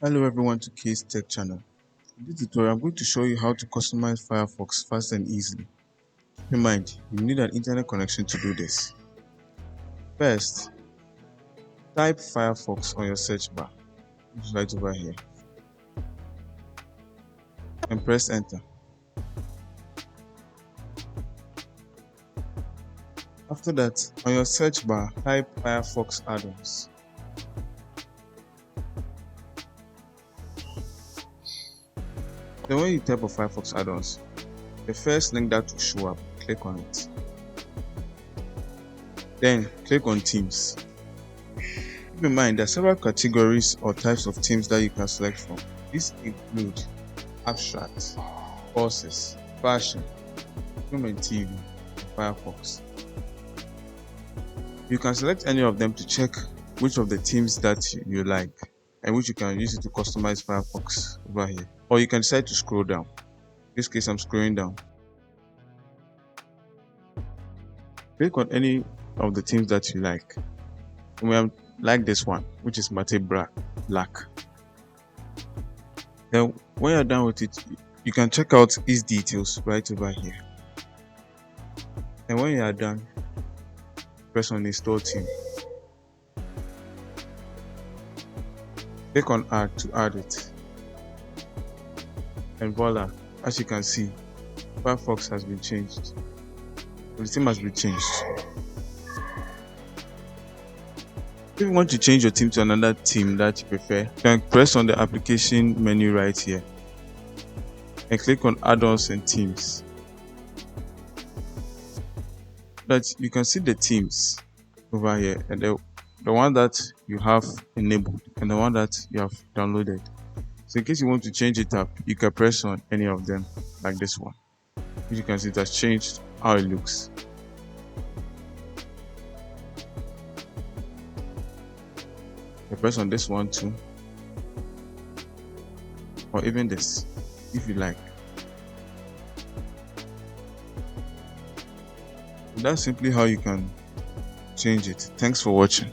Hello everyone to K's Tech channel. In this tutorial, I'm going to show you how to customize Firefox fast and easily. Keep in mind, you need an internet connection to do this. First, type Firefox on your search bar, which is right over here, and press enter. After that, on your search bar, type Firefox add-ons. Then when you type of Firefox add-ons, the first link that will show up, click on it. Then click on themes. Keep in mind there are several categories or types of themes that you can select from. These include abstract, courses, fashion, film and TV, and Firefox. You can select any of them to check which of the themes that you like and which you can use it to customize Firefox over here. Or you can decide to scroll down. In this case, I'm scrolling down. Click on any of the themes that you like. And we have like this one, which is matte black. Then when you're done with it, you can check out its details right over here. And when you are done, press on install theme. Click on add to add it. And voila, as you can see, Firefox has been changed. The theme has been changed. If you want to change your theme to another theme that you prefer, you can press on the application menu right here and click on add-ons and themes. That you can see the themes over here and the one that you have enabled and the one that you have downloaded. So in case you want to change it up, you can press on any of them like this one. As you can see, it has changed how it looks. You press on this one too, or even this if you like. That's simply how you can change it. Thanks for watching.